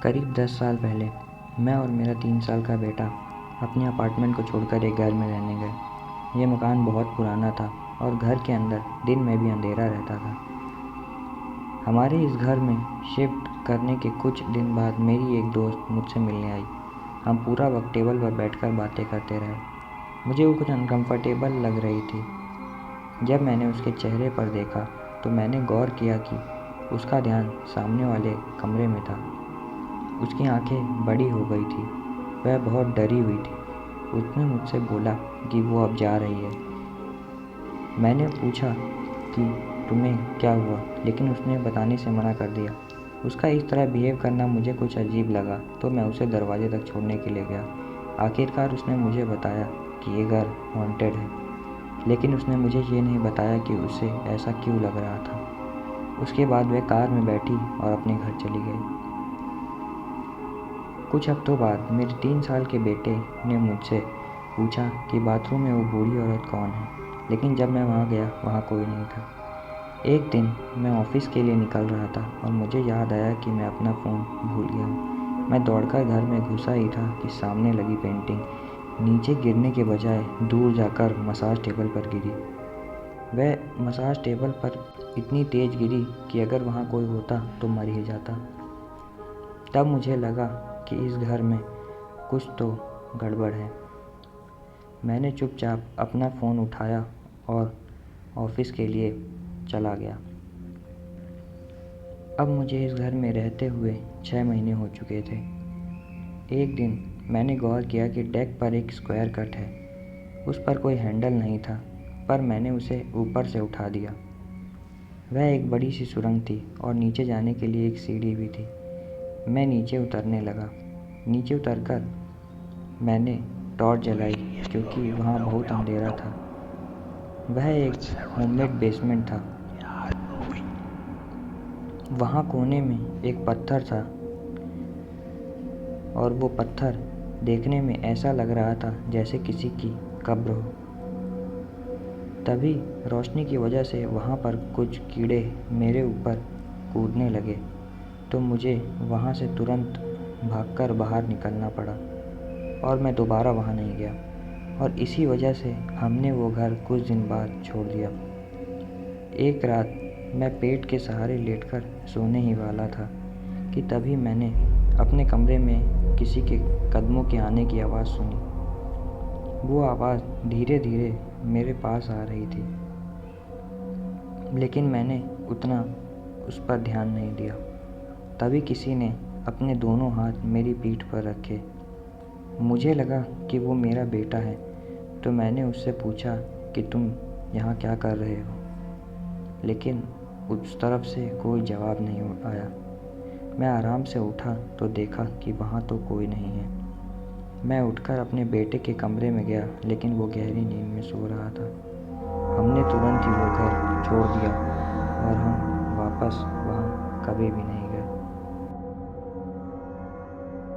करीब 10 साल पहले मैं और मेरा 3 साल का बेटा अपने अपार्टमेंट को छोड़कर एक घर में रहने गए। ये मकान बहुत पुराना था और घर के अंदर दिन में भी अंधेरा रहता था। हमारे इस घर में शिफ्ट करने के कुछ दिन बाद मेरी एक दोस्त मुझसे मिलने आई। हम पूरा वक्त टेबल पर बैठकर बातें करते रहे। मुझे वो कुछ अनकंफर्टेबल लग रही थी। जब मैंने उसके चेहरे पर देखा तो मैंने गौर किया कि उसका ध्यान सामने वाले कमरे में था। उसकी आंखें बड़ी हो गई थी। वह बहुत डरी हुई थी। उसने मुझसे बोला कि वो अब जा रही है। मैंने पूछा कि तुम्हें क्या हुआ, लेकिन उसने बताने से मना कर दिया। उसका इस तरह बिहेव करना मुझे कुछ अजीब लगा, तो मैं उसे दरवाजे तक छोड़ने के लिए गया। आखिरकार उसने मुझे बताया कि ये घर हॉन्टेड है, लेकिन उसने मुझे ये नहीं बताया कि उसे ऐसा क्यों लग रहा था। उसके बाद वह कार में बैठी और अपने घर चली गई। कुछ हफ्तों बाद मेरे 3 साल के बेटे ने मुझसे पूछा कि बाथरूम में वो बूढ़ी औरत कौन है, लेकिन जब मैं वहाँ गया वहाँ कोई नहीं था। एक दिन मैं ऑफिस के लिए निकल रहा था और मुझे याद आया कि मैं अपना फ़ोन भूल गया हूँ। मैं दौड़कर घर में घुसा ही था कि सामने लगी पेंटिंग नीचे गिरने के बजाय दूर जाकर मसाज टेबल पर गिरी। वह मसाज टेबल पर इतनी तेज़ गिरी कि अगर वहाँ कोई होता तो मर ही जाता। तब मुझे लगा कि इस घर में कुछ तो गड़बड़ है। मैंने चुपचाप अपना फ़ोन उठाया और ऑफिस के लिए चला गया। अब मुझे इस घर में रहते हुए 6 महीने हो चुके थे। एक दिन मैंने गौर किया कि डेक पर एक स्क्वायर कट है। उस पर कोई हैंडल नहीं था, पर मैंने उसे ऊपर से उठा दिया। वह एक बड़ी सी सुरंग थी और नीचे जाने के लिए एक सीढ़ी भी थी। मैं नीचे उतरने लगा। नीचे उतरकर मैंने टॉर्च जलाई क्योंकि वहाँ बहुत अंधेरा था। वह एक होममेड बेसमेंट था। वहाँ कोने में एक पत्थर था और वो पत्थर देखने में ऐसा लग रहा था जैसे किसी की कब्र हो। तभी रोशनी की वजह से वहाँ पर कुछ कीड़े मेरे ऊपर कूदने लगे, तो मुझे वहाँ से तुरंत भागकर बाहर निकलना पड़ा और मैं दोबारा वहाँ नहीं गया। और इसी वजह से हमने वो घर कुछ दिन बाद छोड़ दिया। एक रात मैं पेट के सहारे लेटकर सोने ही वाला था कि तभी मैंने अपने कमरे में किसी के कदमों के आने की आवाज़ सुनी। वो आवाज़ धीरे धीरे मेरे पास आ रही थी, लेकिन मैंने उतना उस पर ध्यान नहीं दिया। तभी किसी ने अपने दोनों हाथ मेरी पीठ पर रखे। मुझे लगा कि वो मेरा बेटा है, तो मैंने उससे पूछा कि तुम यहाँ क्या कर रहे हो, लेकिन उस तरफ से कोई जवाब नहीं आया। मैं आराम से उठा तो देखा कि वहाँ तो कोई नहीं है। मैं उठकर अपने बेटे के कमरे में गया, लेकिन वो गहरी नींद में सो रहा था। हमने तुरंत ही वो घर छोड़ दिया और हम वापस वहाँ कभी भी नहीं